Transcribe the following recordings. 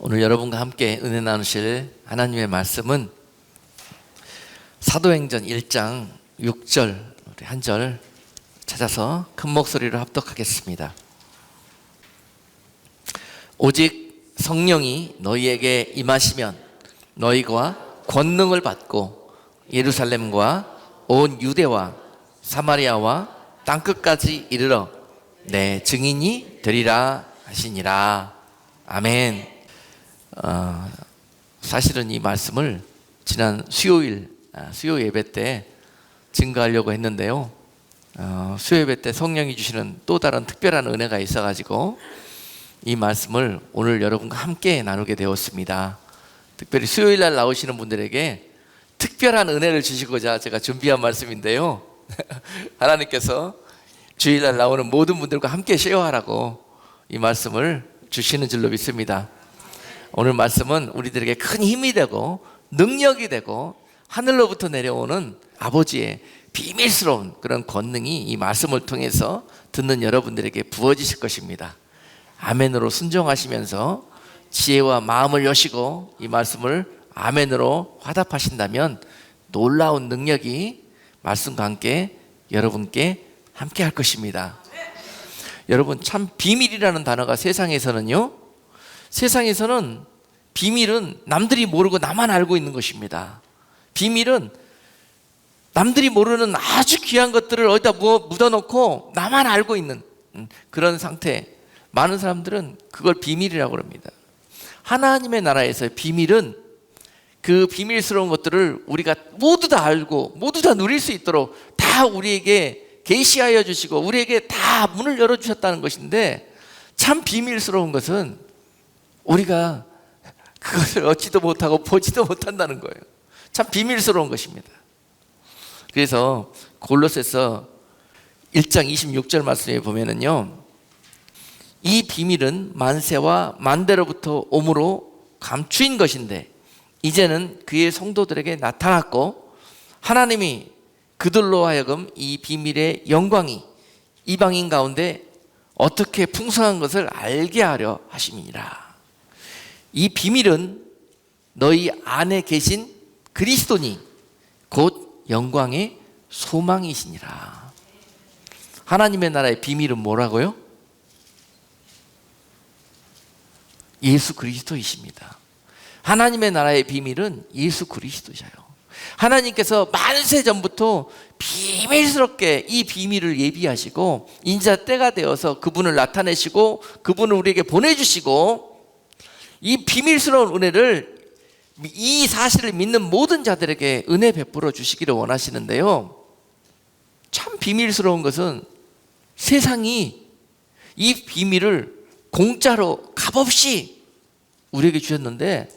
오늘 여러분과 함께 은혜 나누실 하나님의 말씀은 사도행전 1장 6절 우리 한 절 찾아서 큰 목소리로 합독하겠습니다. 오직 성령이 너희에게 임하시면 너희가 권능을 받고 예루살렘과 온 유대와 사마리아와 땅끝까지 이르러 내 증인이 되리라 하시니라. 아멘. 사실은 이 말씀을 지난 수요 예배 때 증거하려고 했는데요. 수요 예배 때 성령이 주시는 또 다른 특별한 은혜가 있어가지고 이 말씀을 오늘 여러분과 함께 나누게 되었습니다. 특별히 수요일 날 나오시는 분들에게 특별한 은혜를 주시고자 제가 준비한 말씀인데요. 하나님께서 주일날 나오는 모든 분들과 함께 쉐어하라고 이 말씀을 주시는 줄로 믿습니다. 오늘 말씀은 우리들에게 큰 힘이 되고 능력이 되고 하늘로부터 내려오는 아버지의 비밀스러운 그런 권능이 이 말씀을 통해서 듣는 여러분들에게 부어지실 것입니다. 아멘으로 순종하시면서 지혜와 마음을 여시고 이 말씀을 아멘으로 화답하신다면 놀라운 능력이 말씀과 함께 여러분께 함께 할 것입니다. 여러분, 참 비밀이라는 단어가 세상에서는 비밀은 남들이 모르고 나만 알고 있는 것입니다. 비밀은 남들이 모르는 아주 귀한 것들을 어디다 묻어놓고 나만 알고 있는 그런 상태. 많은 사람들은 그걸 비밀이라고 합니다. 하나님의 나라에서의 비밀은 그 비밀스러운 것들을 우리가 모두 다 알고 모두 다 누릴 수 있도록 다 우리에게 계시하여 주시고 우리에게 다 문을 열어주셨다는 것인데, 참 비밀스러운 것은 우리가 그것을 얻지도 못하고 보지도 못한다는 거예요. 참 비밀스러운 것입니다. 그래서 골로새서 1장 26절 말씀에 보면은요, 이 비밀은 만세와 만대로부터 오므로 감추인 것인데 이제는 그의 성도들에게 나타났고 하나님이 그들로 하여금 이 비밀의 영광이 이방인 가운데 어떻게 풍성한 것을 알게 하려 하심이니라. 이 비밀은 너희 안에 계신 그리스도니 곧 영광의 소망이시니라. 하나님의 나라의 비밀은 뭐라고요? 예수 그리스도이십니다. 하나님의 나라의 비밀은 예수 그리스도셔요. 하나님께서 만세 전부터 비밀스럽게 이 비밀을 예비하시고 인자 때가 되어서 그분을 나타내시고 그분을 우리에게 보내주시고 이 비밀스러운 은혜를, 이 사실을 믿는 모든 자들에게 은혜 베풀어 주시기를 원하시는데요, 참 비밀스러운 것은 세상이 이 비밀을 공짜로 값없이 우리에게 주셨는데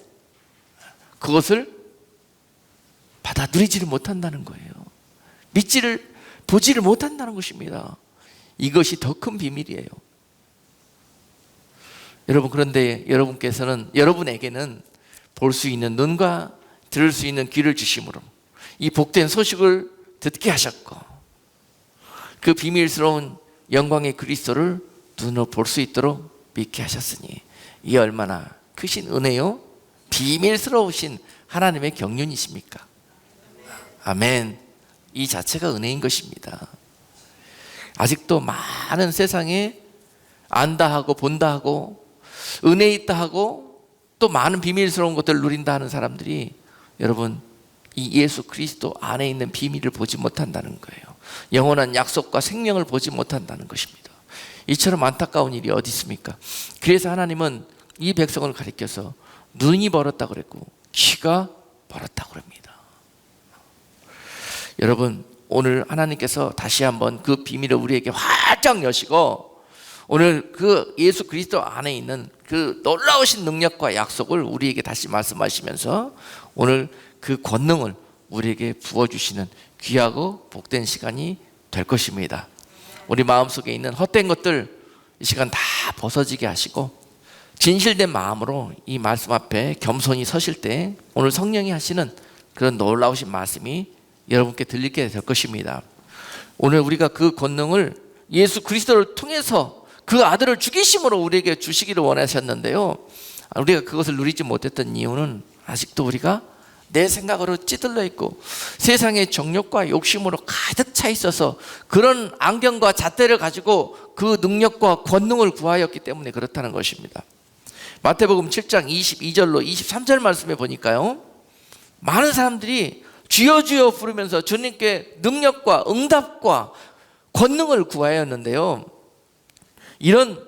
그것을 받아들이지를 못한다는 거예요. 보지를 못한다는 것입니다. 이것이 더 큰 비밀이에요. 여러분, 그런데 여러분에게는 볼 수 있는 눈과 들을 수 있는 귀를 주심으로 이 복된 소식을 듣게 하셨고 그 비밀스러운 영광의 그리스도를 눈으로 볼 수 있도록 믿게 하셨으니 이 얼마나 크신 은혜요, 비밀스러우신 하나님의 경륜이십니까? 아멘. 이 자체가 은혜인 것입니다. 아직도 많은 세상에 안다 하고 본다 하고 은혜 있다 하고 또 많은 비밀스러운 것들을 누린다 하는 사람들이, 여러분, 이 예수 그리스도 안에 있는 비밀을 보지 못한다는 거예요. 영원한 약속과 생명을 보지 못한다는 것입니다. 이처럼 안타까운 일이 어디 있습니까? 그래서 하나님은 이 백성을 가리켜서 눈이 멀었다고 그랬고 귀가 멀었다고 그럽니다. 여러분, 오늘 하나님께서 다시 한번 그 비밀을 우리에게 활짝 여시고 오늘 그 예수 그리스도 안에 있는 그 놀라우신 능력과 약속을 우리에게 다시 말씀하시면서 오늘 그 권능을 우리에게 부어주시는 귀하고 복된 시간이 될 것입니다. 우리 마음속에 있는 헛된 것들 이 시간 다 벗어지게 하시고 진실된 마음으로 이 말씀 앞에 겸손히 서실 때 오늘 성령이 하시는 그런 놀라우신 말씀이 여러분께 들리게 될 것입니다. 오늘 우리가 그 권능을 예수 그리스도를 통해서 그 아들을 죽이심으로 우리에게 주시기를 원하셨는데요, 우리가 그것을 누리지 못했던 이유는 아직도 우리가 내 생각으로 찌들러 있고 세상의 정욕과 욕심으로 가득 차 있어서 그런 안경과 잣대를 가지고 그 능력과 권능을 구하였기 때문에 그렇다는 것입니다. 마태복음 7장 22절로 23절 말씀에 보니까요, 많은 사람들이 주여 주여 부르면서 주님께 능력과 응답과 권능을 구하였는데요, 이런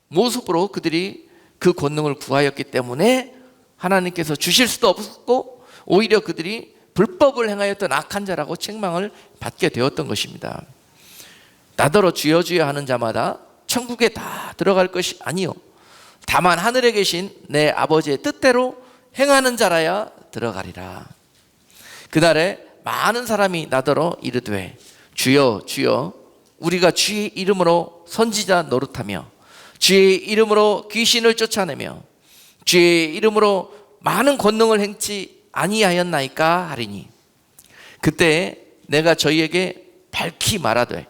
모습으로 그들이 그 권능을 구하였기 때문에 하나님께서 주실 수도 없었고 오히려 그들이 불법을 행하였던 악한 자라고 책망을 받게 되었던 것입니다. 나더러 주여 주여 하는 자마다 천국에 다 들어갈 것이 아니요 다만 하늘에 계신 내 아버지의 뜻대로 행하는 자라야 들어가리라. 그날에 많은 사람이 나더러 이르되 주여 주여 우리가 주의 이름으로 선지자 노릇하며 주의 이름으로 귀신을 쫓아내며 주의 이름으로 많은 권능을 행치 아니하였나이까 하리니 그때 내가 저희에게 밝히 말하되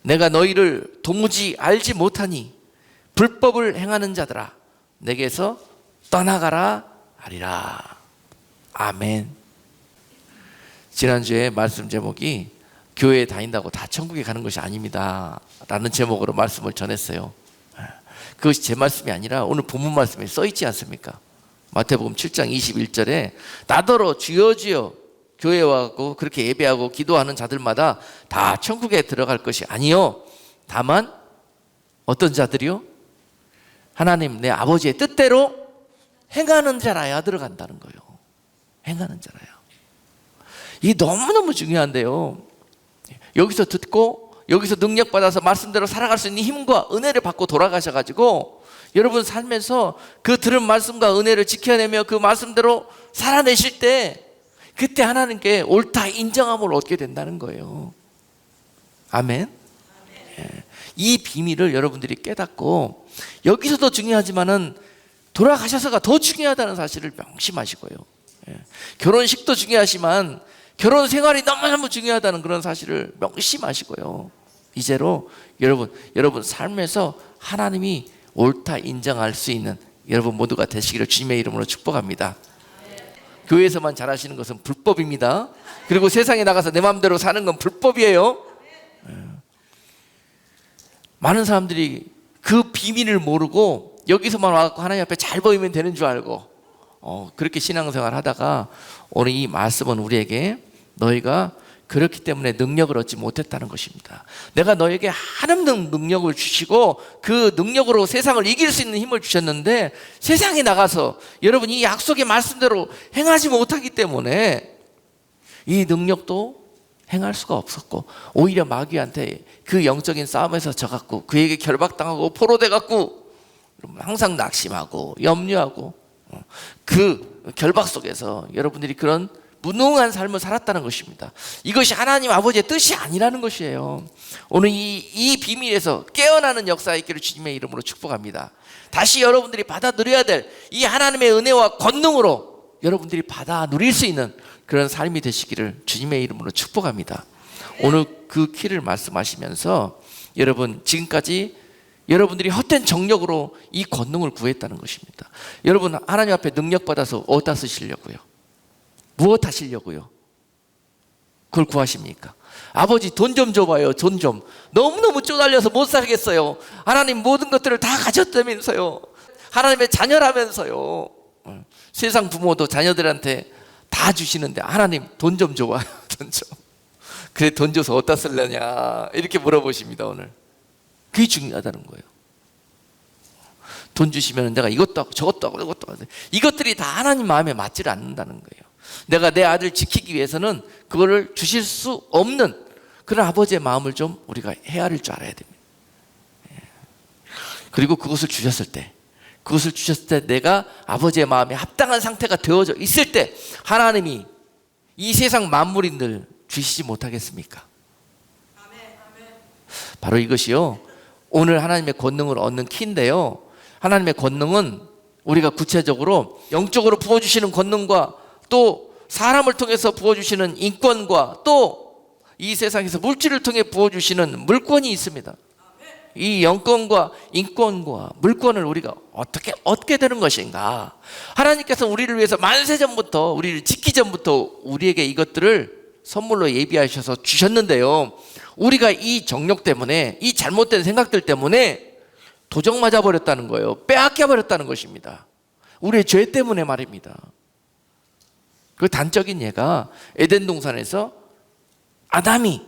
내가 너희를 도무지 알지 못하니 불법을 행하는 자들아 내게서 떠나가라 하리라. 아멘. 지난주에 말씀 제목이 교회에 다닌다고 다 천국에 가는 것이 아닙니다 라는 제목으로 말씀을 전했어요. 그것이 제 말씀이 아니라 오늘 본문 말씀에 써 있지 않습니까? 마태복음 7장 21절에 나더러 주여 주여 교회에 와서 그렇게 예배하고 기도하는 자들마다 다 천국에 들어갈 것이 아니요 다만 어떤 자들이요? 하나님 내 아버지의 뜻대로 행하는 자라야 들어간다는 거예요. 행하는 자라야. 이게 너무너무 중요한데요, 여기서 듣고 여기서 능력받아서 말씀대로 살아갈 수 있는 힘과 은혜를 받고 돌아가셔가지고 여러분 삶에서 그 들은 말씀과 은혜를 지켜내며 그 말씀대로 살아내실 때 그때 하나님께 옳다 인정함을 얻게 된다는 거예요. 아멘. 이 비밀을 여러분들이 깨닫고 여기서도 중요하지만은 돌아가셔서가 더 중요하다는 사실을 명심하시고요. 결혼식도 중요하지만 결혼 생활이 너무너무 중요하다는 그런 사실을 명심하시고요. 이제로 여러분 삶에서 하나님이 옳다 인정할 수 있는 여러분 모두가 되시기를 주님의 이름으로 축복합니다. 교회에서만 잘하시는 것은 불법입니다. 그리고 세상에 나가서 내 마음대로 사는 건 불법이에요. 많은 사람들이 그 비밀을 모르고 여기서만 와서 하나님 앞에 잘 보이면 되는 줄 알고 그렇게 신앙생활 하다가 오늘 이 말씀은 우리에게 너희가 그렇기 때문에 능력을 얻지 못했다는 것입니다. 내가 너에게 한없는 능력을 주시고 그 능력으로 세상을 이길 수 있는 힘을 주셨는데 세상에 나가서 여러분 이 약속의 말씀대로 행하지 못하기 때문에 이 능력도 행할 수가 없었고 오히려 마귀한테 그 영적인 싸움에서 져갖고 그에게 결박당하고 포로돼갖고 항상 낙심하고 염려하고 그 결박 속에서 여러분들이 그런 무능한 삶을 살았다는 것입니다. 이것이 하나님 아버지의 뜻이 아니라는 것이에요. 오늘 이 비밀에서 깨어나는 역사가 있기를 주님의 이름으로 축복합니다. 다시 여러분들이 받아 누려야 될 이 하나님의 은혜와 권능으로 여러분들이 받아 누릴 수 있는 그런 삶이 되시기를 주님의 이름으로 축복합니다. 오늘 그 키를 말씀하시면서 여러분 지금까지 여러분들이 헛된 정력으로 이 권능을 구했다는 것입니다. 여러분 하나님 앞에 능력 받아서 어디다 쓰시려고요? 무엇 하시려고요? 그걸 구하십니까? 아버지 돈 좀 줘봐요. 돈 좀. 너무너무 쪼달려서 못 살겠어요. 하나님 모든 것들을 다 가졌다면서요. 하나님의 자녀라면서요. 세상 부모도 자녀들한테 다 주시는데 하나님 돈 좀 줘봐요. 돈 좀. 그래 돈 줘서 어디다 쓰려냐 이렇게 물어보십니다. 오늘 그게 중요하다는 거예요. 돈 주시면 내가 이것도 하고 저것도 하고 이것도 하고 이것들이 다 하나님 마음에 맞지를 않는다는 거예요. 내가 내 아들 지키기 위해서는 그거를 주실 수 없는 그런 아버지의 마음을 좀 우리가 헤아릴 줄 알아야 됩니다. 그리고 그것을 주셨을 때 내가 아버지의 마음에 합당한 상태가 되어져 있을 때 하나님이 이 세상 만물인들 주시지 못하겠습니까? 바로 이것이요 오늘 하나님의 권능을 얻는 키인데요, 하나님의 권능은 우리가 구체적으로 영적으로 부어주시는 권능과 또 사람을 통해서 부어주시는 인권과 또 이 세상에서 물질을 통해 부어주시는 물권이 있습니다. 이 영권과 인권과 물권을 우리가 어떻게 얻게 되는 것인가? 하나님께서 우리를 위해서 만세전부터, 우리를 짓기 전부터 우리에게 이것들을 선물로 예비하셔서 주셨는데요, 우리가 이 정욕 때문에, 이 잘못된 생각들 때문에 도적 맞아 버렸다는 거예요. 빼앗겨 버렸다는 것입니다. 우리의 죄 때문에 말입니다. 그 단적인 예가 에덴 동산에서 아담이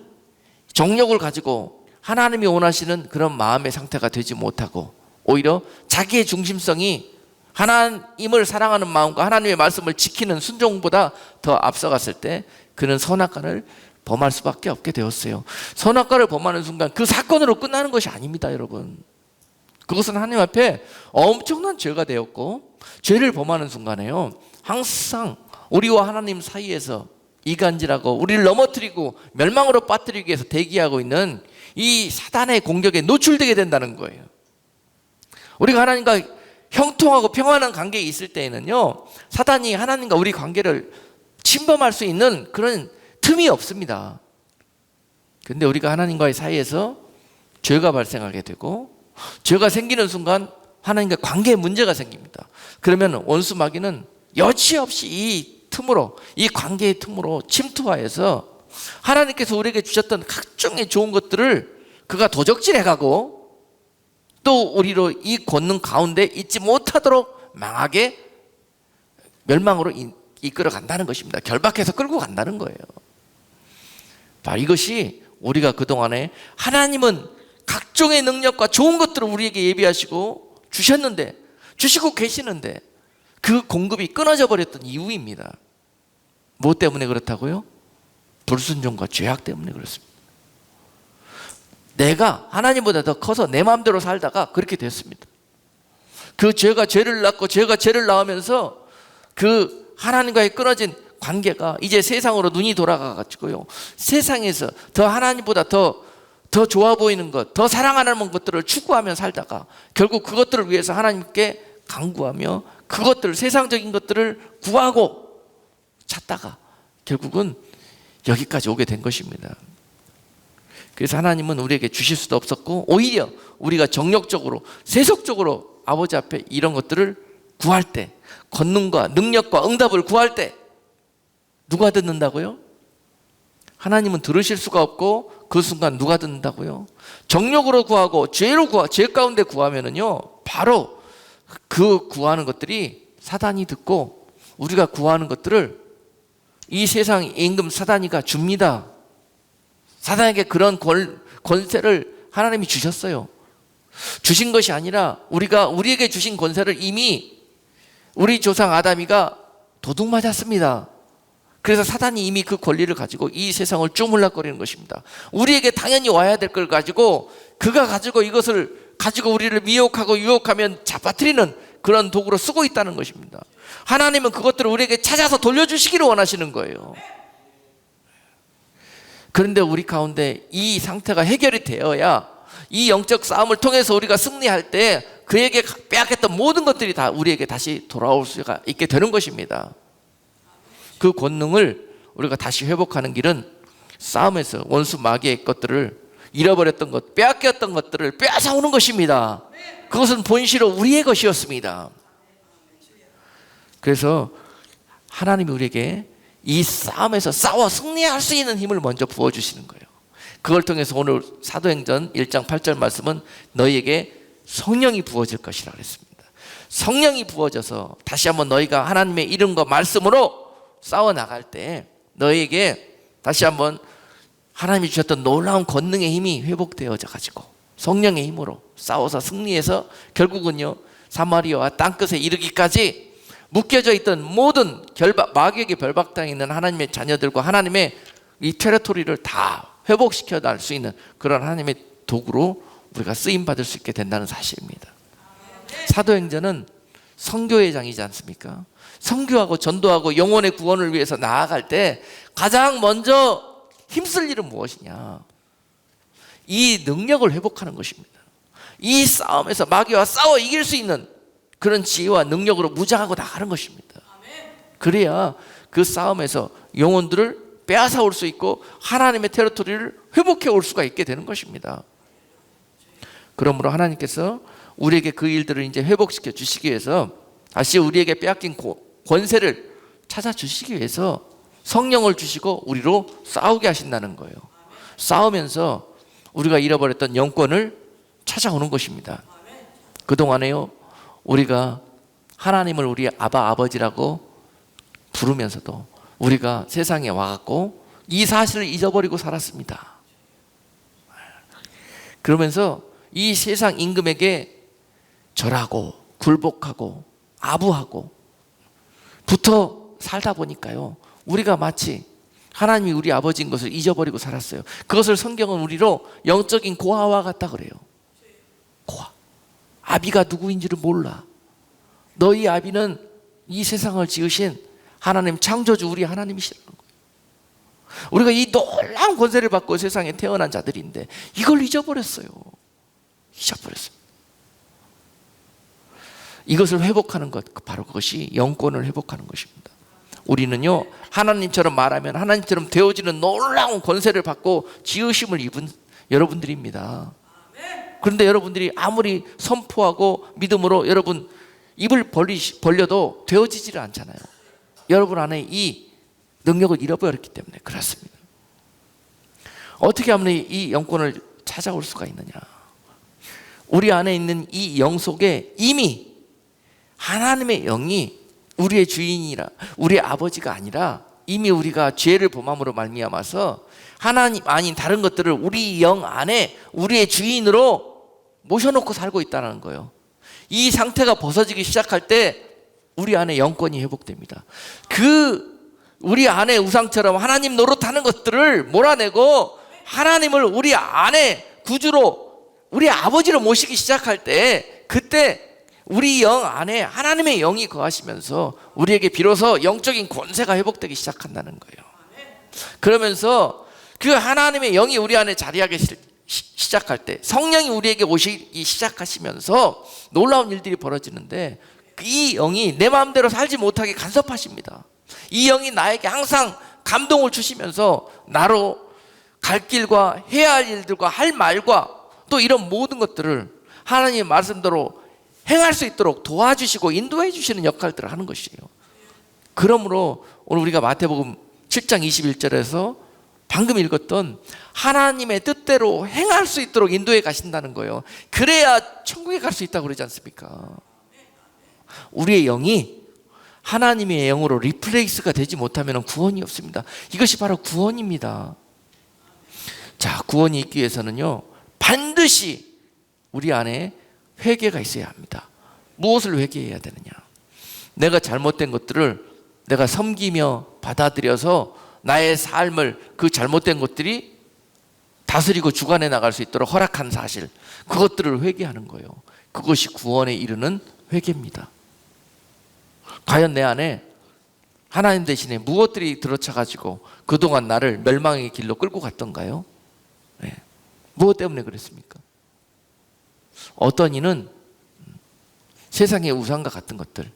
정욕을 가지고 하나님이 원하시는 그런 마음의 상태가 되지 못하고 오히려 자기의 중심성이 하나님을 사랑하는 마음과 하나님의 말씀을 지키는 순종보다 더 앞서갔을 때 그는 선악과를 범할 수밖에 없게 되었어요. 선악과를 범하는 순간 그 사건으로 끝나는 것이 아닙니다, 여러분. 그것은 하나님 앞에 엄청난 죄가 되었고, 죄를 범하는 순간에요, 항상 우리와 하나님 사이에서 이간질하고 우리를 넘어뜨리고 멸망으로 빠뜨리기 위해서 대기하고 있는 이 사단의 공격에 노출되게 된다는 거예요. 우리가 하나님과 형통하고 평안한 관계에 있을 때에는요, 사단이 하나님과 우리 관계를 침범할 수 있는 그런 틈이 없습니다. 그런데 우리가 하나님과의 사이에서 죄가 발생하게 되고, 죄가 생기는 순간 하나님과 관계에 문제가 생깁니다. 그러면 원수 마귀는 여지없이 이 틈으로, 이 관계의 틈으로 침투하여서 하나님께서 우리에게 주셨던 각종의 좋은 것들을 그가 도적질해가고 또 우리로 이 권능 가운데 있지 못하도록 망하게 멸망으로 이끌어 간다는 것입니다. 결박해서 끌고 간다는 거예요. 바로 이것이 우리가 그동안에 하나님은 각종의 능력과 좋은 것들을 우리에게 예비하시고 주셨는데, 주시고 계시는데 그 공급이 끊어져 버렸던 이유입니다. 뭐 때문에 그렇다고요? 불순종과 죄악 때문에 그렇습니다. 내가 하나님보다 더 커서 내 마음대로 살다가 그렇게 됐습니다. 그 죄가 죄를 낳고 죄가 죄를 낳으면서 그 하나님과의 끊어진 관계가 이제 세상으로 눈이 돌아가가지고요, 세상에서 더 하나님보다 더 좋아 보이는 것, 더 사랑하는 것들을 추구하며 살다가 결국 그것들을 위해서 하나님께 간구하며 그것들, 세상적인 것들을 구하고 찾다가 결국은 여기까지 오게 된 것입니다. 그래서 하나님은 우리에게 주실 수도 없었고, 오히려 우리가 정력적으로, 세속적으로 아버지 앞에 이런 것들을 구할 때, 권능과 능력과 응답을 구할 때 누가 듣는다고요? 하나님은 들으실 수가 없고 그 순간 누가 듣는다고요? 정력으로 구하고 죄 가운데 구하면은요, 바로 그 구하는 것들이 사단이 듣고 우리가 구하는 것들을 이 세상 임금 사단이가 줍니다. 사단에게 그런 권세를 하나님이 주셨어요. 주신 것이 아니라 우리에게 주신 권세를 이미 우리 조상 아담이가 도둑 맞았습니다. 그래서 사단이 이미 그 권리를 가지고 이 세상을 쪼물락거리는 것입니다. 우리에게 당연히 와야 될 걸 가지고 그가 가지고 이것을 가지고 우리를 미혹하고 유혹하면 잡아뜨리는 그런 도구로 쓰고 있다는 것입니다. 하나님은 그것들을 우리에게 찾아서 돌려주시기를 원하시는 거예요. 그런데 우리 가운데 이 상태가 해결이 되어야 이 영적 싸움을 통해서 우리가 승리할 때 그에게 빼앗겼던 모든 것들이 다 우리에게 다시 돌아올 수가 있게 되는 것입니다. 그 권능을 우리가 다시 회복하는 길은 싸움에서 원수 마귀의 것들을, 잃어버렸던 것, 빼앗겼던 것들을 빼앗아오는 것입니다. 그것은 본시로 우리의 것이었습니다. 그래서 하나님이 우리에게 이 싸움에서 싸워 승리할 수 있는 힘을 먼저 부어주시는 거예요. 그걸 통해서 오늘 사도행전 1장 8절 말씀은 너희에게 성령이 부어질 것이라 그랬습니다. 성령이 부어져서 다시 한번 너희가 하나님의 이름과 말씀으로 싸워 나갈 때 너희에게 다시 한번 하나님이 주셨던 놀라운 권능의 힘이 회복되어져 가지고 성령의 힘으로 싸워서 승리해서 결국은요, 사마리아와 땅끝에 이르기까지 묶여져 있던 모든 마귀에게 결박당해 있는 하나님의 자녀들과 하나님의 이 테리토리를 다 회복시켜 날 수 있는 그런 하나님의 도구로 우리가 쓰임 받을 수 있게 된다는 사실입니다. 사도행전은 선교의 장이지 않습니까? 선교하고 전도하고 영혼의 구원을 위해서 나아갈 때 가장 먼저 힘쓸 일은 무엇이냐? 이 능력을 회복하는 것입니다. 이 싸움에서 마귀와 싸워 이길 수 있는 그런 지혜와 능력으로 무장하고 나가는 것입니다. 그래야 그 싸움에서 영혼들을 빼앗아 올 수 있고 하나님의 테리토리를 회복해 올 수가 있게 되는 것입니다. 그러므로 하나님께서 우리에게 그 일들을 이제 회복시켜 주시기 위해서 다시 우리에게 빼앗긴 권세를 찾아 주시기 위해서 성령을 주시고 우리로 싸우게 하신다는 거예요. 싸우면서 우리가 잃어버렸던 영권을 찾아오는 것입니다. 그동안에요, 우리가 하나님을 우리 아버지라고 부르면서도 우리가 세상에 와갖고 이 사실을 잊어버리고 살았습니다. 그러면서 이 세상 임금에게 절하고 굴복하고 아부하고 붙어 살다 보니까요, 우리가 마치 하나님이 우리 아버지인 것을 잊어버리고 살았어요. 그것을 성경은 우리로 영적인 고아와 같다 그래요. 고아. 아비가 누구인지를 몰라. 너희 아비는 이 세상을 지으신 하나님, 창조주 우리 하나님이시라는 거예요. 우리가 이 놀라운 권세를 받고 세상에 태어난 자들인데 이걸 잊어버렸어요. 이것을 회복하는 것, 바로 그것이 영권을 회복하는 것입니다. 우리는요, 하나님처럼 말하면 하나님처럼 되어지는 놀라운 권세를 받고 지으심을 입은 여러분들입니다. 그런데 여러분들이 아무리 선포하고 믿음으로 여러분 입을 벌려도 되어지지를 않잖아요. 여러분 안에 이 능력을 잃어버렸기 때문에 그렇습니다. 어떻게 하면 이 영권을 찾아올 수가 있느냐? 우리 안에 있는 이 영 속에 이미 하나님의 영이 우리의 주인이라, 우리의 아버지가 아니라 이미 우리가 죄를 범함으로 말미암아서 하나님 아닌 다른 것들을 우리 영 안에 우리의 주인으로 모셔놓고 살고 있다는 거예요. 이 상태가 벗어지기 시작할 때 우리 안에 영권이 회복됩니다. 우리 안에 우상처럼 하나님 노릇하는 것들을 몰아내고 하나님을 우리 안에 구주로, 우리 아버지로 모시기 시작할 때, 그때 우리 영 안에 하나님의 영이 거하시면서 우리에게 비로소 영적인 권세가 회복되기 시작한다는 거예요. 그러면서 그 하나님의 영이 우리 안에 자리하기 시작할 때, 성령이 우리에게 오시기 시작하시면서 놀라운 일들이 벌어지는데, 이 영이 내 마음대로 살지 못하게 간섭하십니다. 이 영이 나에게 항상 감동을 주시면서 나로 갈 길과 해야 할 일들과 할 말과 또 이런 모든 것들을 하나님의 말씀대로 행할 수 있도록 도와주시고 인도해 주시는 역할들을 하는 것이에요. 그러므로 오늘 우리가 마태복음 7장 21절에서 방금 읽었던 하나님의 뜻대로 행할 수 있도록 인도해 가신다는 거예요. 그래야 천국에 갈 수 있다고 그러지 않습니까? 우리의 영이 하나님의 영으로 리플레이스가 되지 못하면 구원이 없습니다. 이것이 바로 구원입니다. 자, 구원이 있기 위해서는요, 반드시 우리 안에 회개가 있어야 합니다. 무엇을 회개해야 되느냐? 내가 잘못된 것들을 내가 섬기며 받아들여서 나의 삶을 그 잘못된 것들이 다스리고 주관해 나갈 수 있도록 허락한 사실, 그것들을 회개하는 거예요. 그것이 구원에 이르는 회개입니다. 과연 내 안에 하나님 대신에 무엇들이 들어차가지고 그동안 나를 멸망의 길로 끌고 갔던가요? 네. 무엇 때문에 그랬습니까? 어떤 이는 세상의 우상과 같은 것들,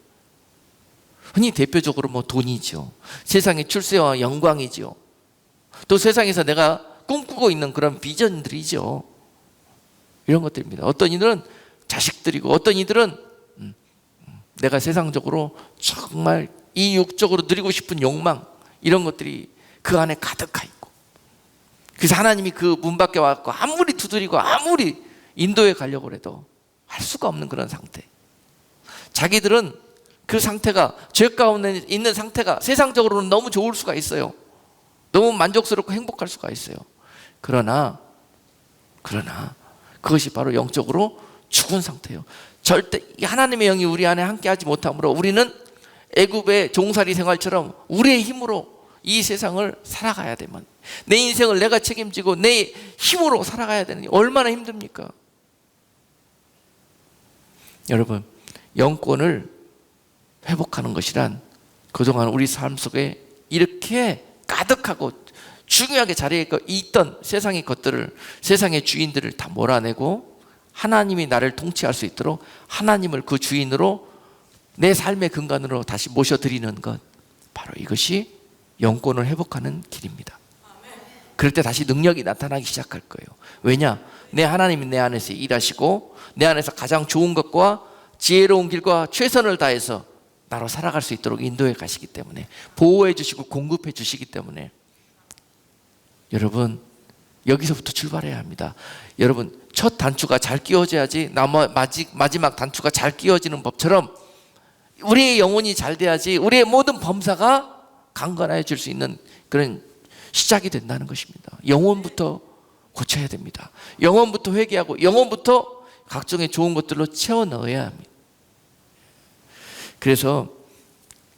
흔히 대표적으로 돈이죠. 세상의 출세와 영광이죠. 또 세상에서 내가 꿈꾸고 있는 그런 비전들이죠. 이런 것들입니다. 어떤 이들은 자식들이고, 어떤 이들은 내가 세상적으로 정말 이 육적으로 누리고 싶은 욕망, 이런 것들이 그 안에 가득하 있고, 그래서 하나님이 그 문 밖에 와서 아무리 두드리고 아무리 인도에 가려고 해도 할 수가 없는 그런 상태. 자기들은 그 상태가, 죄 가운데 있는 상태가 세상적으로는 너무 좋을 수가 있어요. 너무 만족스럽고 행복할 수가 있어요. 그러나 그것이 바로 영적으로 죽은 상태예요. 절대 하나님의 영이 우리 안에 함께하지 못하므로 우리는 애굽의 종살이 생활처럼 우리의 힘으로 이 세상을 살아가야 되면, 내 인생을 내가 책임지고 내 힘으로 살아가야 되는 게 얼마나 힘듭니까? 여러분, 영권을 회복하는 것이란 그동안 우리 삶 속에 이렇게 가득하고 중요하게 자리에 있던 세상의 것들을, 세상의 주인들을 다 몰아내고 하나님이 나를 통치할 수 있도록 하나님을 그 주인으로, 내 삶의 근간으로 다시 모셔드리는 것, 바로 이것이 영권을 회복하는 길입니다. 그럴 때 다시 능력이 나타나기 시작할 거예요. 왜냐? 내 하나님이 내 안에서 일하시고 내 안에서 가장 좋은 것과 지혜로운 길과 최선을 다해서 나로 살아갈 수 있도록 인도해 가시기 때문에, 보호해 주시고 공급해 주시기 때문에, 여러분 여기서부터 출발해야 합니다. 여러분 첫 단추가 잘 끼워져야지 마지막 단추가 잘 끼워지는 법처럼 우리의 영혼이 잘 돼야지 우리의 모든 범사가 강건해질 수 있는 그런 시작이 된다는 것입니다. 영혼부터 고쳐야 됩니다. 영혼부터 회개하고 영혼부터 각종의 좋은 것들로 채워 넣어야 합니다. 그래서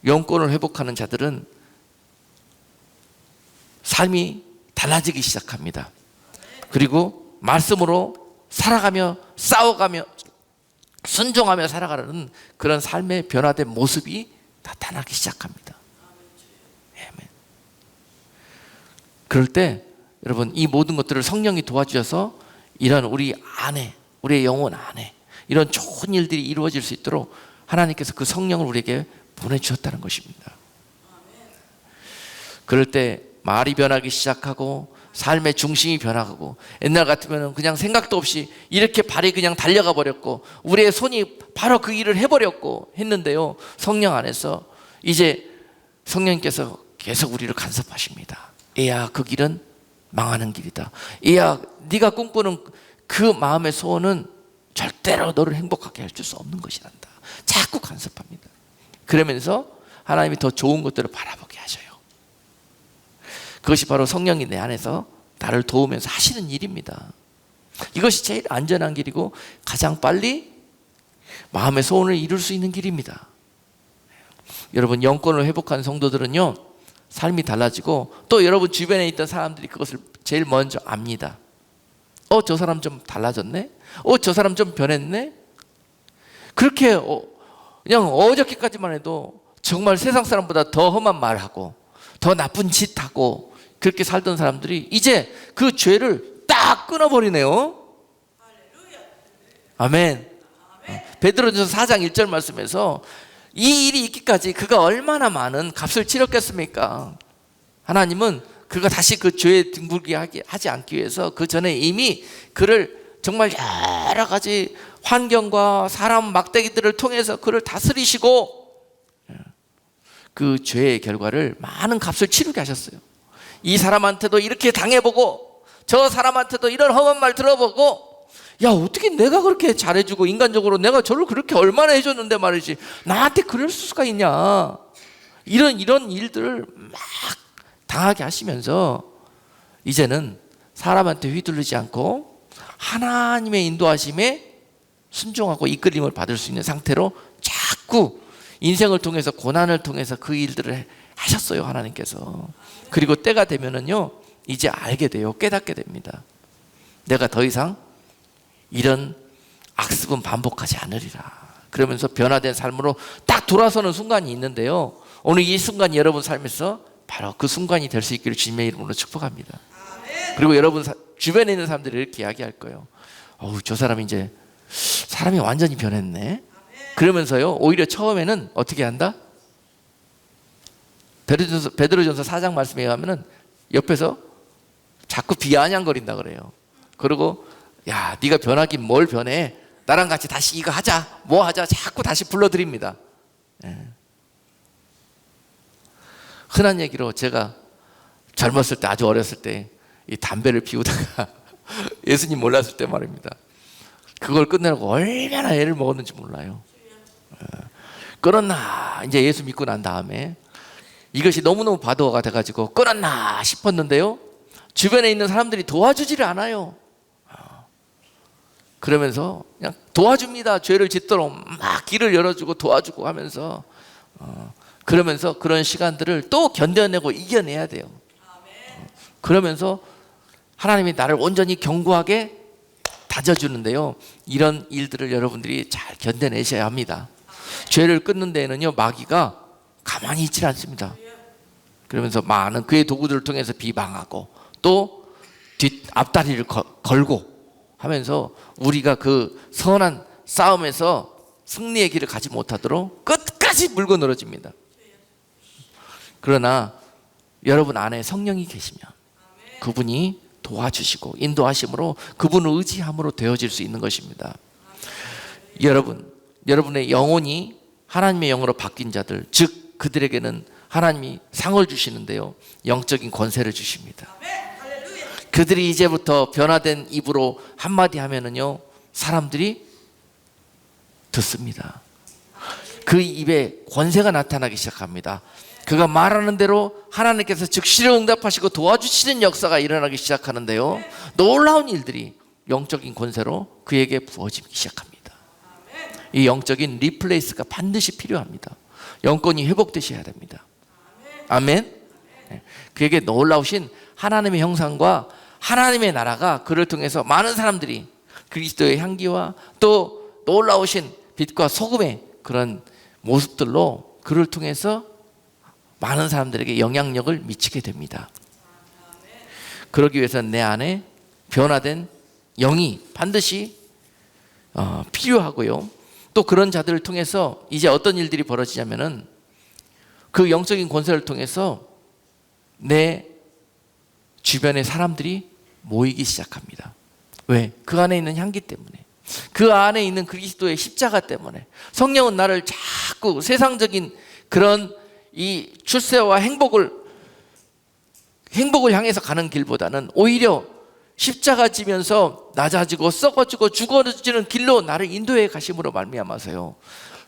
영권을 회복하는 자들은 삶이 달라지기 시작합니다. 그리고 말씀으로 살아가며 싸워가며 순종하며 살아가는 그런 삶의 변화된 모습이 나타나기 시작합니다. 아멘. 그럴 때 여러분 이 모든 것들을 성령이 도와주셔서 이런 우리 안에, 우리의 영혼 안에 이런 좋은 일들이 이루어질 수 있도록 하나님께서 그 성령을 우리에게 보내주셨다는 것입니다. 그럴 때 말이 변하기 시작하고 삶의 중심이 변화하고, 옛날 같으면 그냥 생각도 없이 이렇게 발이 그냥 달려가 버렸고 우리의 손이 바로 그 일을 해버렸고 했는데요, 성령 안에서 이제 성령님께서 계속 우리를 간섭하십니다. 얘야, 그 길은 망하는 길이다. 얘야, 네가 꿈꾸는 그 마음의 소원은 절대로 너를 행복하게 해줄 수 없는 것이란다. 자꾸 간섭합니다. 그러면서 하나님이 더 좋은 것들을 바라보게 하셔요. 그것이 바로 성령이 내 안에서 나를 도우면서 하시는 일입니다. 이것이 제일 안전한 길이고 가장 빨리 마음의 소원을 이룰 수 있는 길입니다. 여러분 영권을 회복한 성도들은요, 삶이 달라지고 또 여러분 주변에 있던 사람들이 그것을 제일 먼저 압니다. 저 사람 좀 달라졌네? 저 사람 좀 변했네? 그렇게 그냥 어저께까지만 해도 정말 세상 사람보다 더 험한 말하고 더 나쁜 짓하고 그렇게 살던 사람들이 이제 그 죄를 딱 끊어버리네요. 아멘. 베드로전서 4장 1절 말씀에서 이 일이 있기까지 그가 얼마나 많은 값을 치렀겠습니까? 하나님은 그가 다시 그 죄에 뒹굴게 하지 않기 위해서 그 전에 이미 그를 정말 여러 가지 환경과 사람 막대기들을 통해서 그를 다스리시고 그 죄의 결과를 많은 값을 치르게 하셨어요. 이 사람한테도 이렇게 당해보고 저 사람한테도 이런 험한 말 들어보고, 야 어떻게 내가 그렇게 잘해주고 인간적으로 내가 저를 그렇게 얼마나 해줬는데 말이지 나한테 그럴 수가 있냐, 이런 일들을 막 당하게 하시면서 이제는 사람한테 휘둘리지 않고 하나님의 인도하심에 순종하고 이끌림을 받을 수 있는 상태로 자꾸 인생을 통해서 고난을 통해서 그 일들을 하셨어요, 하나님께서. 그리고 때가 되면은요 이제 알게 돼요. 깨닫게 됩니다. 내가 더 이상 이런 악습은 반복하지 않으리라. 그러면서 변화된 삶으로 딱 돌아서는 순간이 있는데요, 오늘 이 순간이 여러분 삶에서 바로 그 순간이 될 수 있기를 주님의 이름으로 축복합니다. 그리고 여러분 주변에 있는 사람들이 이렇게 이야기할 거예요. 저 사람이 이제 사람이 완전히 변했네. 그러면서요 오히려 처음에는 어떻게 한다? 베드로전서 4장 말씀에 의하면 옆에서 자꾸 비아냥거린다 그래요. 그리고 야 네가 변하긴 뭘 변해, 나랑 같이 다시 이거 하자, 뭐 하자, 자꾸 다시 불러드립니다. 흔한 얘기로 제가 젊었을 때, 아주 어렸을 때 이 담배를 피우다가 예수님 몰랐을 때 말입니다, 그걸 끝내려고 얼마나 애를 먹었는지 몰라요. 끊었나 이제 예수 믿고 난 다음에 이것이 너무너무 과도가 돼가지고 끊었나 싶었는데요, 주변에 있는 사람들이 도와주지를 않아요. 그러면서 그냥 도와줍니다. 죄를 짓도록 막 길을 열어주고 도와주고 하면서 그러면서 그런 시간들을 또 견뎌내고 이겨내야 돼요. 그러면서 하나님이 나를 온전히 견고하게 다져주는데요, 이런 일들을 여러분들이 잘 견뎌내셔야 합니다. 죄를 끊는 데에는요 마귀가 가만히 있질 않습니다. 그러면서 많은 그의 도구들을 통해서 비방하고 또 앞다리를 걸고 하면서 우리가 그 선한 싸움에서 승리의 길을 가지 못하도록 끝까지 물고 늘어집니다. 그러나 여러분 안에 성령이 계시면, 그분이 도와주시고 인도하심으로 그분을 의지함으로 되어질 수 있는 것입니다. 여러분의 영혼이 하나님의 영으로 바뀐 자들, 즉 그들에게는 하나님이 상을 주시는데요, 영적인 권세를 주십니다. 그들이 이제부터 변화된 입으로 한마디 하면은요, 사람들이 듣습니다. 그 입에 권세가 나타나기 시작합니다. 그가 말하는 대로 하나님께서 즉시로 응답하시고 도와주시는 역사가 일어나기 시작하는데요, 놀라운 일들이 영적인 권세로 그에게 부어지기 시작합니다. 이 영적인 리플레이스가 반드시 필요합니다. 영권이 회복되셔야 됩니다. 아멘. 그에게 놀라우신 하나님의 형상과 하나님의 나라가 그를 통해서 많은 사람들이 그리스도의 향기와 또 놀라우신 빛과 소금의 그런 모습들로 그를 통해서 많은 사람들에게 영향력을 미치게 됩니다. 그러기 위해서는 내 안에 변화된 영이 반드시 필요하고요. 또 그런 자들을 통해서 이제 어떤 일들이 벌어지냐면은 그 영적인 권세를 통해서 내 주변의 사람들이 모이기 시작합니다. 왜? 그 안에 있는 향기 때문에, 그 안에 있는 그리스도의 십자가 때문에. 성령은 나를 자꾸 세상적인 그런 이 출세와 행복을 향해서 가는 길보다는 오히려 십자가 지면서 낮아지고 썩어지고 죽어지는 길로 나를 인도해 가심으로 말미암아서요,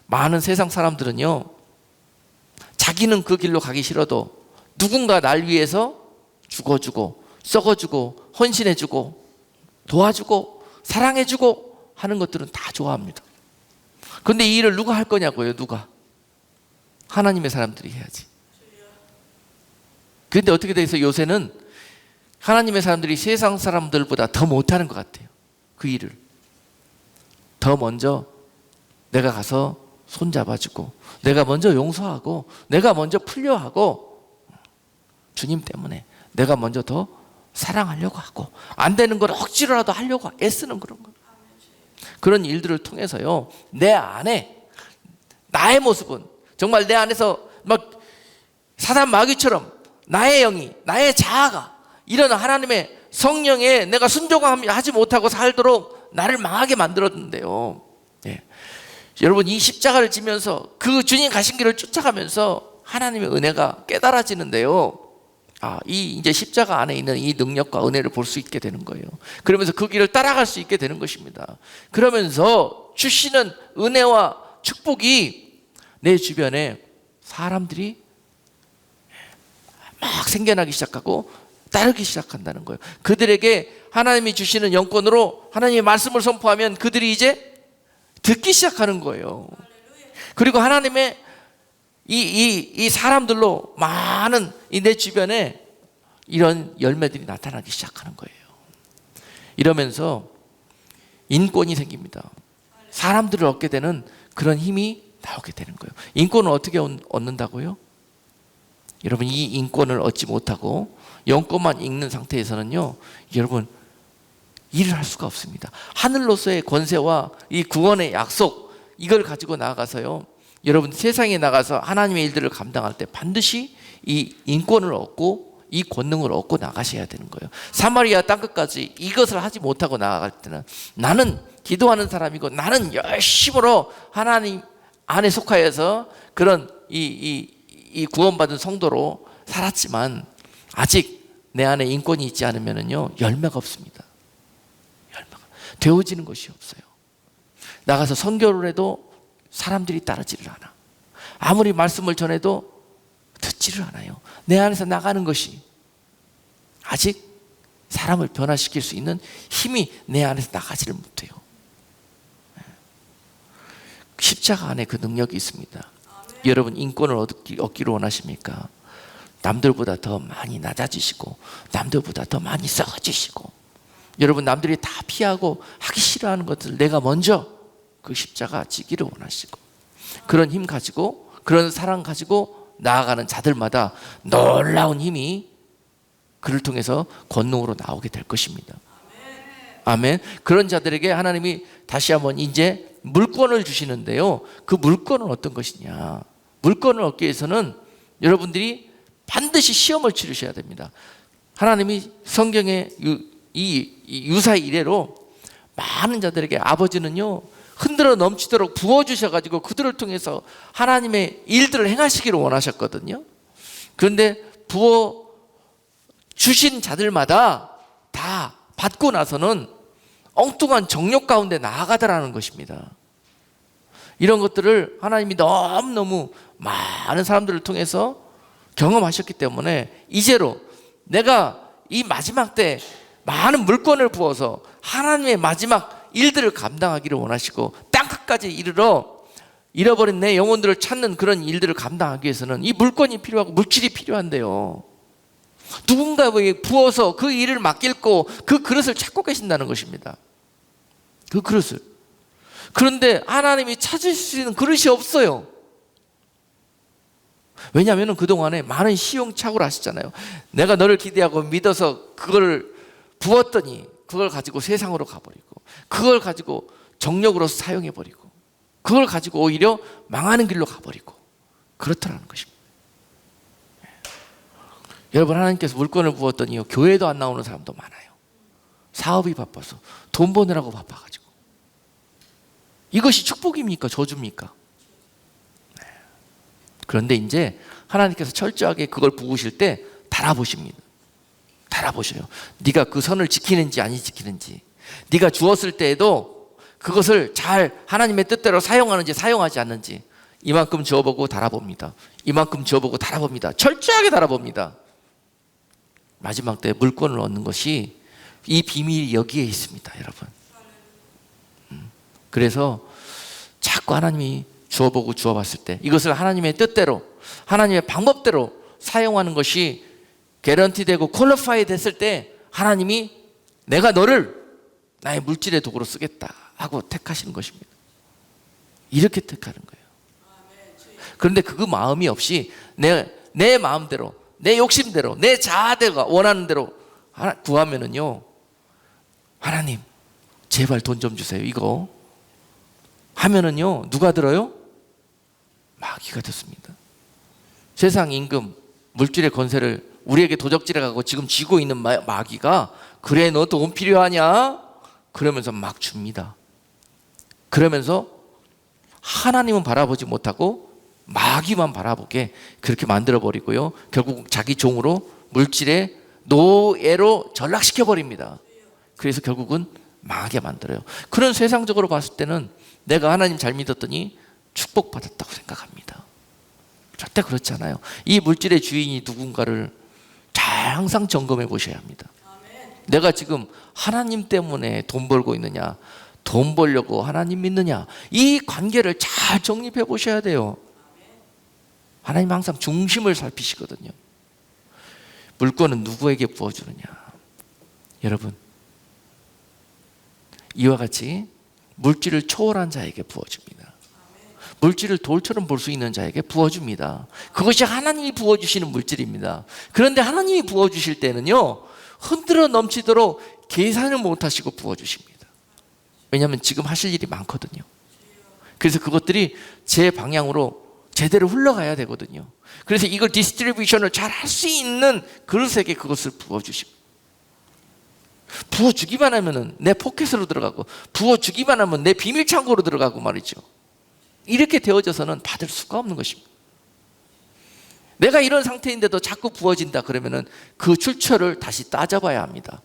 많은 세상 사람들은요, 자기는 그 길로 가기 싫어도 누군가 날 위해서 죽어주고 썩어주고 헌신해주고 도와주고 사랑해주고 하는 것들은 다 좋아합니다. 그런데 이 일을 누가 할 거냐고요? 누가? 하나님의 사람들이 해야지. 그런데 어떻게 돼서 요새는 하나님의 사람들이 세상 사람들보다 더 못하는 것 같아요. 그 일을 더 먼저 내가 가서 손잡아주고, 내가 먼저 용서하고, 내가 먼저 풀려하고, 주님 때문에 내가 먼저 더 사랑하려고 하고, 안 되는 걸 억지로라도 하려고 애쓰는 그런 거. 그런 일들을 통해서요, 내 안에 나의 모습은 정말 내 안에서 막 사단 마귀처럼 나의 영이, 나의 자아가 이런 하나님의 성령에 내가 순종하지 못하고 살도록 나를 망하게 만들었는데요. 예. 여러분, 이 십자가를 지면서 그 주님 가신 길을 쫓아가면서 하나님의 은혜가 깨달아지는데요, 이 이제 십자가 안에 있는 이 능력과 은혜를 볼 수 있게 되는 거예요. 그러면서 그 길을 따라갈 수 있게 되는 것입니다. 그러면서 주시는 은혜와 축복이 내 주변에 사람들이 막 생겨나기 시작하고 따르기 시작한다는 거예요. 그들에게 하나님이 주시는 영권으로 하나님의 말씀을 선포하면 그들이 이제 듣기 시작하는 거예요. 그리고 하나님의 이 사람들로 많은 이 내 주변에 이런 열매들이 나타나기 시작하는 거예요. 이러면서 인권이 생깁니다. 사람들을 얻게 되는 그런 힘이 나오게 되는 거예요. 인권을 어떻게 얻는다고요? 여러분, 이 인권을 얻지 못하고 영권만 읽는 상태에서는요, 여러분, 일을 할 수가 없습니다. 하늘로서의 권세와 이 구원의 약속, 이걸 가지고 나아가서요, 여러분 세상에 나가서 하나님의 일들을 감당할 때 반드시 이 인권을 얻고 이 권능을 얻고 나가셔야 되는 거예요. 사마리아 땅끝까지 이것을 하지 못하고 나아갈 때는 나는 기도하는 사람이고 나는 열심으로 하나님 안에 속하여서 그런 이 구원받은 성도로 살았지만 아직 내 안에 인권이 있지 않으면요, 열매가 없습니다. 열매가 되어지는 것이 없어요. 나가서 선교를 해도 사람들이 따르지를 않아. 아무리 말씀을 전해도 듣지를 않아요. 내 안에서 나가는 것이 아직 사람을 변화시킬 수 있는 힘이 내 안에서 나가지를 못해요. 십자가 안에 그 능력이 있습니다. 여러분, 인권을 얻기를 원하십니까? 남들보다 더 많이 낮아지시고 남들보다 더 많이 썩어지시고, 여러분 남들이 다 피하고 하기 싫어하는 것들 내가 먼저 그 십자가 지기를 원하시고, 그런 힘 가지고 그런 사랑 가지고 나아가는 자들마다 놀라운 힘이 그를 통해서 권능으로 나오게 될 것입니다. 아멘. 그런 자들에게 하나님이 다시 한번 이제 물권을 주시는데요, 그 물권은 어떤 것이냐? 물권을 얻기 위해서는 여러분들이 반드시 시험을 치르셔야 됩니다. 하나님이 성경의 이 유사 이래로 많은 자들에게 아버지는요 흔들어 넘치도록 부어주셔가지고 그들을 통해서 하나님의 일들을 행하시기를 원하셨거든요. 그런데 부어 주신 자들마다 다 받고 나서는 엉뚱한 정욕 가운데 나아가더라는 것입니다. 이런 것들을 하나님이 너무너무 많은 사람들을 통해서 경험하셨기 때문에 이제로 내가 이 마지막 때 많은 물건을 부어서 하나님의 마지막 일들을 감당하기를 원하시고 땅끝까지 이르러 잃어버린 내 영혼들을 찾는 그런 일들을 감당하기 위해서는 이 물건이 필요하고 물질이 필요한데요, 누군가에게 부어서 그 일을 맡길고 그 그릇을 찾고 계신다는 것입니다. 그 그릇을. 그런데 하나님이 찾으실 수 있는 그릇이 없어요. 왜냐하면 그동안에 많은 시용착오를 하시잖아요. 내가 너를 기대하고 믿어서 그걸 부었더니 그걸 가지고 세상으로 가버리고, 그걸 가지고 정력으로 사용해버리고, 그걸 가지고 오히려 망하는 길로 가버리고 그렇더라는 것입니다. 여러분, 하나님께서 물건을 부었더니 교회도 안 나오는 사람도 많아요. 사업이 바빠서, 돈 버느라고 바빠가지고. 이것이 축복입니까? 저주입니까? 네. 그런데 이제 하나님께서 철저하게 그걸 부으실 때 달아보십니다. 달아보셔요. 네가 그 선을 지키는지 안 지키는지, 네가 주었을 때에도 그것을 잘 하나님의 뜻대로 사용하는지 사용하지 않는지 이만큼 주어보고 달아봅니다. 이만큼 주어보고 달아봅니다. 철저하게 달아봅니다. 마지막 때 물건을 얻는 것이, 이 비밀이 여기에 있습니다, 여러분. 그래서 자꾸 하나님이 주어보고 주어봤을 때 이것을 하나님의 뜻대로, 하나님의 방법대로 사용하는 것이 개런티되고 퀄리파이 됐을 때 하나님이 내가 너를 나의 물질의 도구로 쓰겠다 하고 택하시는 것입니다. 이렇게 택하는 거예요. 그런데 그 마음이 없이 내 마음대로, 내 욕심대로, 내 자아대가 원하는 대로 구하면은요, 하나님 제발 돈 좀 주세요 이거 하면은요, 누가 들어요? 마귀가 듣습니다. 세상 임금, 물질의 권세를 우리에게 도적질해가고 지금 쥐고 있는 마귀가, 그래 너 돈 필요하냐? 그러면서 막 줍니다. 그러면서 하나님은 바라보지 못하고 마귀만 바라보게 그렇게 만들어버리고요, 결국 자기 종으로 물질의 노예로 전락시켜버립니다. 그래서 결국은 망하게 만들어요. 그런 세상적으로 봤을 때는 내가 하나님 잘 믿었더니 축복받았다고 생각합니다. 절대 그렇지 않아요. 이 물질의 주인이 누군가를 잘 항상 점검해 보셔야 합니다. 내가 지금 하나님 때문에 돈 벌고 있느냐, 돈 벌려고 하나님 믿느냐, 이 관계를 잘 정립해 보셔야 돼요. 하나님 항상 중심을 살피시거든요. 물건은 누구에게 부어주느냐, 여러분, 이와 같이 물질을 초월한 자에게 부어줍니다. 물질을 돌처럼 볼 수 있는 자에게 부어줍니다. 그것이 하나님이 부어주시는 물질입니다. 그런데 하나님이 부어주실 때는요, 흔들어 넘치도록 계산을 못하시고 부어주십니다. 왜냐하면 지금 하실 일이 많거든요. 그래서 그것들이 제 방향으로 제대로 흘러가야 되거든요. 그래서 이걸 디스트리뷰션을 잘 할 수 있는 그릇에게 그것을 부어주십니다. 부어주기만 하면 내 포켓으로 들어가고, 부어주기만 하면 내 비밀 창고로 들어가고 말이죠. 이렇게 되어져서는 받을 수가 없는 것입니다. 내가 이런 상태인데도 자꾸 부어진다 그러면 그 출처를 다시 따져봐야 합니다.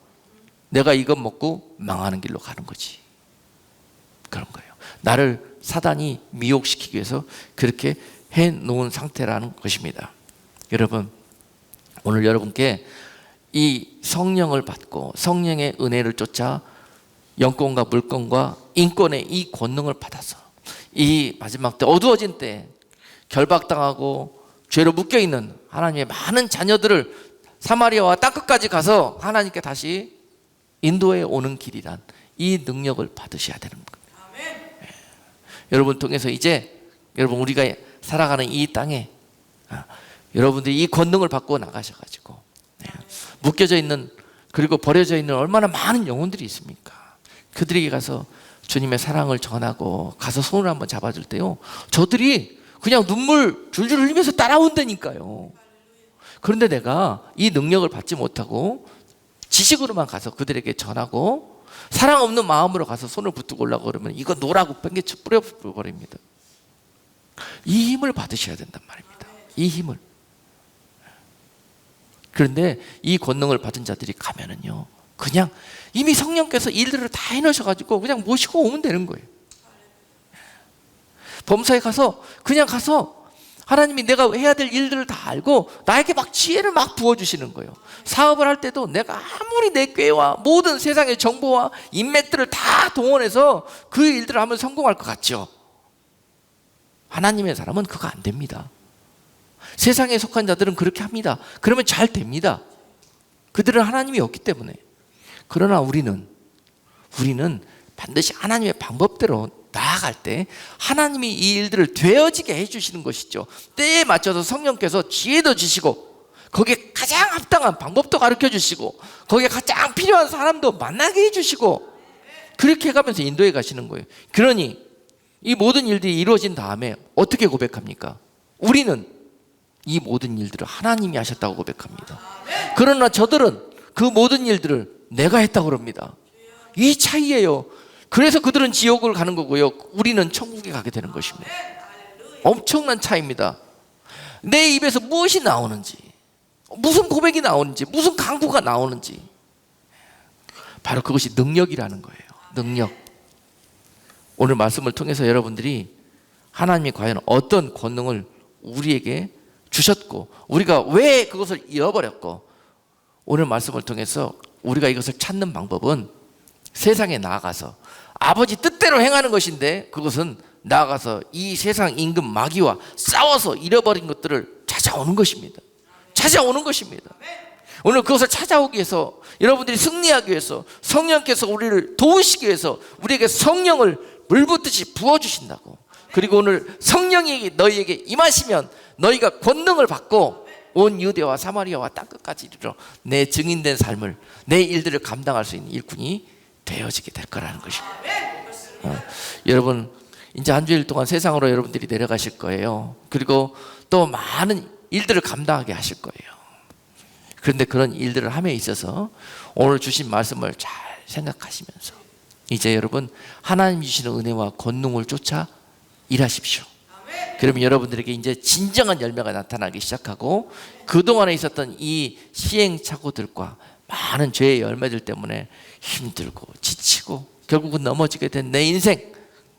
내가 이것 먹고 망하는 길로 가는 거지. 그런 거예요. 나를 사단이 미혹시키기 위해서 그렇게 해놓은 상태라는 것입니다. 여러분, 오늘 여러분께 이 성령을 받고 성령의 은혜를 쫓아 영권과 물권과 인권의 이 권능을 받아서 이 마지막 때, 어두워진 때 결박당하고 죄로 묶여있는 하나님의 많은 자녀들을 사마리아와 땅끝까지 가서 하나님께 다시 인도해 오는 길이란 이 능력을 받으셔야 되는 겁니다. 네. 여러분 통해서 이제 여러분 우리가 살아가는 이 땅에 여러분들이 이 권능을 받고 나가셔가지고 묶여져 있는, 그리고 버려져 있는 얼마나 많은 영혼들이 있습니까? 그들에게 가서 주님의 사랑을 전하고 가서 손을 한번 잡아줄 때요, 저들이 그냥 눈물 줄줄 흘리면서 따라온다니까요. 그런데 내가 이 능력을 받지 못하고 지식으로만 가서 그들에게 전하고 사랑 없는 마음으로 가서 손을 붙들고 올라고 그러면 이거 노라고 뺑개쳐 뿌려버립니다. 이 힘을 받으셔야 된단 말입니다. 이 힘을. 그런데 이 권능을 받은 자들이 가면은요, 그냥 이미 성령께서 일들을 다 해놓으셔가지고 그냥 모시고 오면 되는 거예요. 범사에 가서 그냥 가서 하나님이 내가 해야 될 일들을 다 알고 나에게 막 지혜를 막 부어주시는 거예요. 사업을 할 때도 내가 아무리 내 꾀와 모든 세상의 정보와 인맥들을 다 동원해서 그 일들을 하면 성공할 것 같죠. 하나님의 사람은 그거 안 됩니다. 세상에 속한 자들은 그렇게 합니다. 그러면 잘 됩니다. 그들은 하나님이 없기 때문에. 그러나 우리는 반드시 하나님의 방법대로 나아갈 때 하나님이 이 일들을 되어지게 해주시는 것이죠. 때에 맞춰서 성령께서 지혜도 주시고 거기에 가장 합당한 방법도 가르쳐 주시고 거기에 가장 필요한 사람도 만나게 해주시고 그렇게 해가면서 인도해 가시는 거예요. 그러니 이 모든 일들이 이루어진 다음에 어떻게 고백합니까? 우리는 이 모든 일들을 하나님이 하셨다고 고백합니다. 그러나 저들은 그 모든 일들을 내가 했다고 그럽니다. 이 차이예요. 그래서 그들은 지옥을 가는 거고요, 우리는 천국에 가게 되는 것입니다. 엄청난 차이입니다. 내 입에서 무엇이 나오는지, 무슨 고백이 나오는지, 무슨 강구가 나오는지, 바로 그것이 능력이라는 거예요. 능력. 오늘 말씀을 통해서 여러분들이 하나님이 과연 어떤 권능을 우리에게 주셨고 우리가 왜 그것을 잃어버렸고, 오늘 말씀을 통해서 우리가 이것을 찾는 방법은 세상에 나아가서 아버지 뜻대로 행하는 것인데, 그것은 나아가서 이 세상 임금 마귀와 싸워서 잃어버린 것들을 찾아오는 것입니다. 찾아오는 것입니다. 오늘 그것을 찾아오기 위해서, 여러분들이 승리하기 위해서 성령께서 우리를 도우시기 위해서 우리에게 성령을 물붓듯이 부어주신다고. 그리고 오늘 성령이 너희에게 임하시면 너희가 권능을 받고 온 유대와 사마리아와 땅끝까지 이르러 내 증인된 삶을, 내 일들을 감당할 수 있는 일꾼이 되어지게 될 거라는 것입니다. 여러분, 이제 한 주일 동안 세상으로 여러분들이 내려가실 거예요. 그리고 또 많은 일들을 감당하게 하실 거예요. 그런데 그런 일들을 함에 있어서 오늘 주신 말씀을 잘 생각하시면서 이제 여러분 하나님 주시는 은혜와 권능을 쫓아 일하십시오. 그러면 여러분들에게 이제 진정한 열매가 나타나기 시작하고, 그동안에 있었던 이 시행착오들과 많은 죄의 열매들 때문에 힘들고 지치고 결국은 넘어지게 된 내 인생,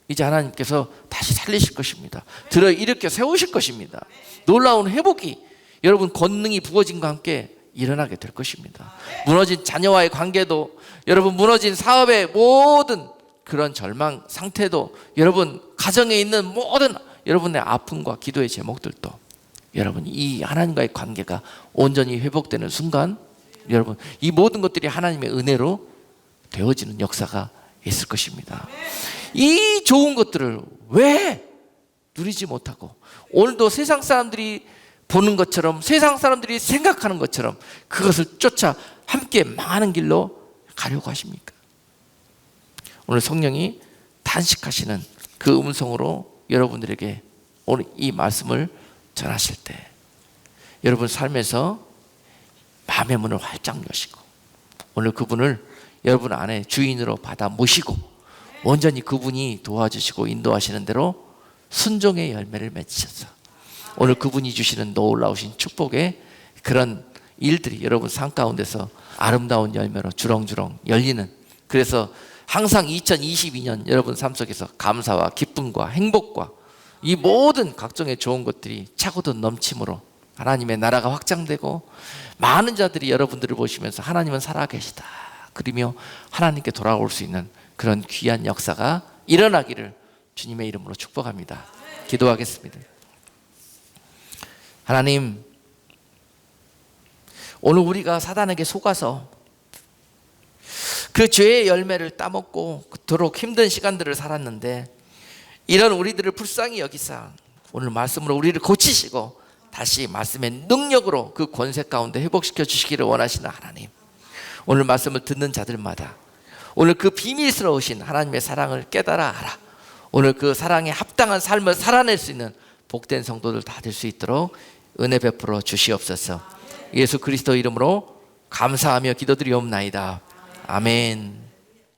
이제 하나님께서 다시 살리실 것입니다. 들어 일으켜 세우실 것입니다. 놀라운 회복이 여러분 권능이 부어진과 함께 일어나게 될 것입니다. 무너진 자녀와의 관계도, 여러분 무너진 사업의 모든 그런 절망 상태도, 여러분 가정에 있는 모든 여러분의 아픔과 기도의 제목들도, 여러분 이 하나님과의 관계가 온전히 회복되는 순간 여러분 이 모든 것들이 하나님의 은혜로 되어지는 역사가 있을 것입니다. 이 좋은 것들을 왜 누리지 못하고 오늘도 세상 사람들이 보는 것처럼, 세상 사람들이 생각하는 것처럼 그것을 쫓아 함께 망하는 길로 가려고 하십니까? 오늘 성령이 단식하시는 그 음성으로 여러분들에게 오늘 이 말씀을 전하실 때 여러분 삶에서 마음의 문을 활짝 여시고 오늘 그분을 여러분 안에 주인으로 받아 모시고 온전히 그분이 도와주시고 인도하시는 대로 순종의 열매를 맺으셔서 오늘 그분이 주시는 놀라우신 축복의 그런 일들이 여러분 삶 가운데서 아름다운 열매로 주렁주렁 열리는, 그래서 항상 2022년 여러분 삶 속에서 감사와 기쁨과 행복과 이 모든 각종의 좋은 것들이 차고도 넘침으로 하나님의 나라가 확장되고 많은 자들이 여러분들을 보시면서 하나님은 살아계시다 그러며 하나님께 돌아올 수 있는 그런 귀한 역사가 일어나기를 주님의 이름으로 축복합니다. 기도하겠습니다. 하나님, 오늘 우리가 사단에게 속아서 그 죄의 열매를 따먹고 그토록 힘든 시간들을 살았는데, 이런 우리들을 불쌍히 여기사 오늘 말씀으로 우리를 고치시고 다시 말씀의 능력으로 그 권세 가운데 회복시켜 주시기를 원하시는 하나님, 오늘 말씀을 듣는 자들마다 오늘 그 비밀스러우신 하나님의 사랑을 깨달아 알아 오늘 그 사랑에 합당한 삶을 살아낼 수 있는 복된 성도들 다 될 수 있도록 은혜 베풀어 주시옵소서. 예수 그리스도 이름으로 감사하며 기도드리옵나이다. 아멘.